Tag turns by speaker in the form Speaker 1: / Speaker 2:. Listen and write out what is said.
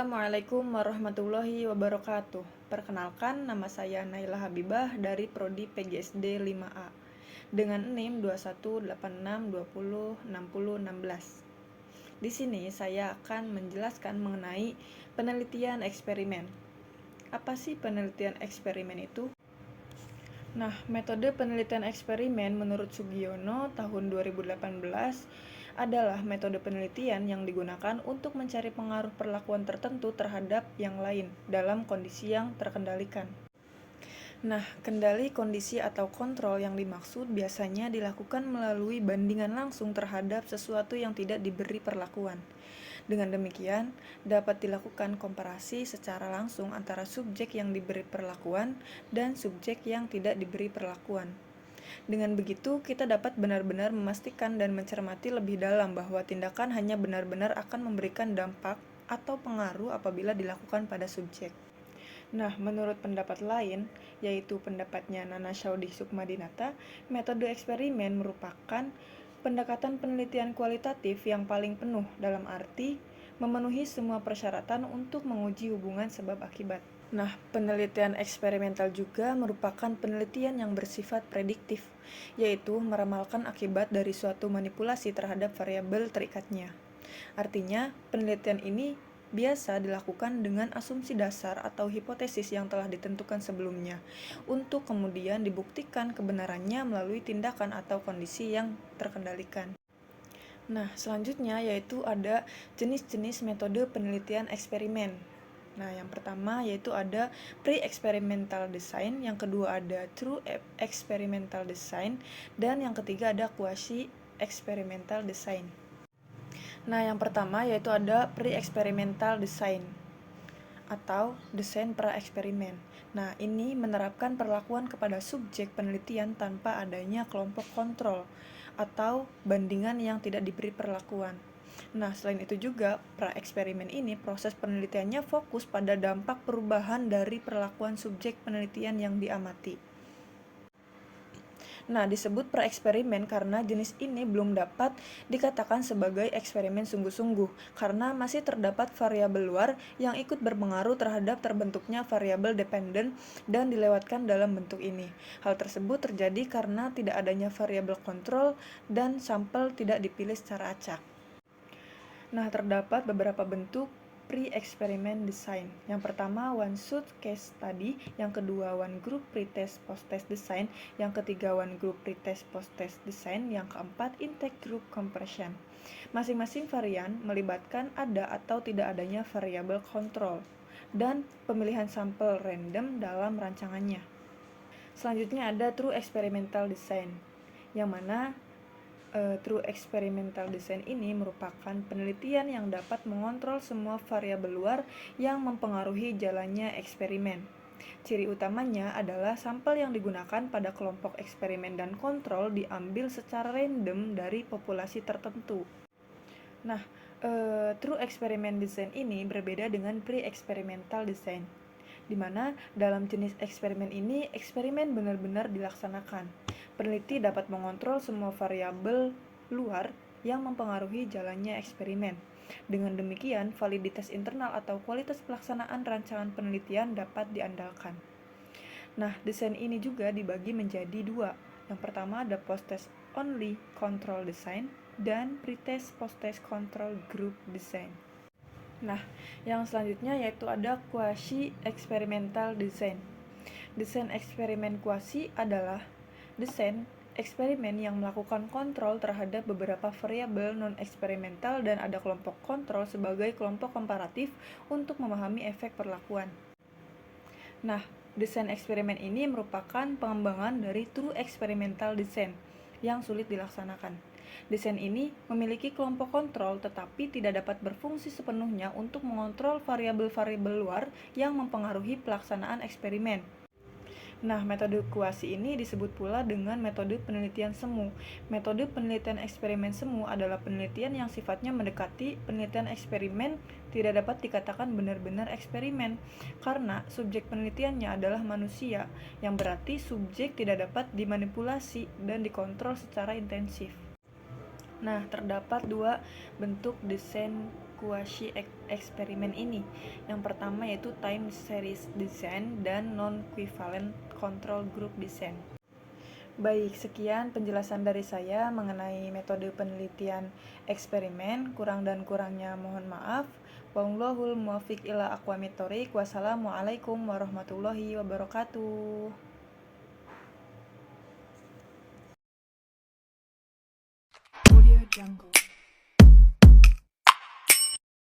Speaker 1: Assalamualaikum warahmatullahi wabarakatuh. Perkenalkan, nama saya Naila Habibah dari Prodi PGSD 5A dengan NIM 2186206016. Di sini saya akan menjelaskan mengenai penelitian eksperimen. Apa sih penelitian eksperimen itu? Nah, metode penelitian eksperimen menurut Sugiono tahun 2018 adalah metode penelitian yang digunakan untuk mencari pengaruh perlakuan tertentu terhadap yang lain dalam kondisi yang terkendalikan. Nah, kendali kondisi atau kontrol yang dimaksud biasanya dilakukan melalui bandingan langsung terhadap sesuatu yang tidak diberi perlakuan. Dengan demikian, dapat dilakukan komparasi secara langsung antara subjek yang diberi perlakuan dan subjek yang tidak diberi perlakuan. Dengan begitu, kita dapat benar-benar memastikan dan mencermati lebih dalam bahwa tindakan hanya benar-benar akan memberikan dampak atau pengaruh apabila dilakukan pada subjek. Nah, menurut pendapat lain, yaitu pendapatnya Nana Shaudih Sukmadinata, metode eksperimen merupakan pendekatan penelitian kualitatif yang paling penuh dalam arti memenuhi semua persyaratan untuk menguji hubungan sebab akibat. Nah, penelitian eksperimental juga merupakan penelitian yang bersifat prediktif, yaitu meramalkan akibat dari suatu manipulasi terhadap variabel terikatnya. Artinya, penelitian ini biasa dilakukan dengan asumsi dasar atau hipotesis yang telah ditentukan sebelumnya, untuk kemudian dibuktikan kebenarannya melalui tindakan atau kondisi yang terkendalikan. Nah, selanjutnya yaitu ada jenis-jenis metode penelitian eksperimen. Nah, yang pertama yaitu ada pre-experimental design, yang kedua ada true experimental design, dan yang ketiga ada quasi-experimental design. Nah, yang pertama yaitu ada pre-experimental design atau desain pra-eksperimen. Nah, ini menerapkan perlakuan kepada subjek penelitian tanpa adanya kelompok kontrol atau bandingan yang tidak diberi perlakuan. Nah, selain itu juga, pra-eksperimen ini proses penelitiannya fokus pada dampak perubahan dari perlakuan subjek penelitian yang diamati. Nah, disebut pra-eksperimen karena jenis ini belum dapat dikatakan sebagai eksperimen sungguh-sungguh karena masih terdapat variabel luar yang ikut berpengaruh terhadap terbentuknya variabel dependen dan dilewatkan dalam bentuk ini. Hal tersebut terjadi karena tidak adanya variabel kontrol dan sampel tidak dipilih secara acak. Nah, terdapat beberapa bentuk pre-experiment design. Yang pertama, one shot case study, yang kedua one group pretest post-test design, yang ketiga one group pretest post-test design, yang keempat intake group compression. Masing-masing varian melibatkan ada atau tidak adanya variabel kontrol dan pemilihan sampel random dalam rancangannya. Selanjutnya ada true experimental design, yang mana true experimental design ini merupakan penelitian yang dapat mengontrol semua variabel luar yang mempengaruhi jalannya eksperimen. Ciri utamanya adalah sampel yang digunakan pada kelompok eksperimen dan kontrol diambil secara random dari populasi tertentu. Nah, true experiment design ini berbeda dengan pre-experimental design, di mana dalam jenis eksperimen ini, eksperimen benar-benar dilaksanakan. Peneliti dapat mengontrol semua variabel luar yang mempengaruhi jalannya eksperimen. Dengan demikian, validitas internal atau kualitas pelaksanaan rancangan penelitian dapat diandalkan. Nah, desain ini juga dibagi menjadi dua. Yang pertama ada post-test only control design dan pretest post-test control group design. Nah, yang selanjutnya yaitu ada quasi-experimental design. Desain eksperimen quasi adalah desain eksperimen yang melakukan kontrol terhadap beberapa variabel non-eksperimental dan ada kelompok kontrol sebagai kelompok komparatif untuk memahami efek perlakuan. Nah, desain eksperimen ini merupakan pengembangan dari true experimental design yang sulit dilaksanakan. Desain ini memiliki kelompok kontrol tetapi tidak dapat berfungsi sepenuhnya untuk mengontrol variabel-variabel luar yang mempengaruhi pelaksanaan eksperimen. Nah, metode kuasi ini disebut pula dengan metode penelitian semu. Metode penelitian eksperimen semu adalah penelitian yang sifatnya mendekati penelitian eksperimen, tidak dapat dikatakan benar-benar eksperimen, karena subjek penelitiannya adalah manusia, yang berarti subjek tidak dapat dimanipulasi dan dikontrol secara intensif. Nah, terdapat dua bentuk desain quasi-eksperimen ini. Yang pertama yaitu time series design dan non-equivalent control group design. Baik, sekian penjelasan dari saya mengenai metode penelitian eksperimen. Kurang dan kurangnya mohon maaf. Wallahul muwaffiq ila aqwamit thoriq. Wassalamualaikum warahmatullahi wabarakatuh.
Speaker 2: Audio Jungle.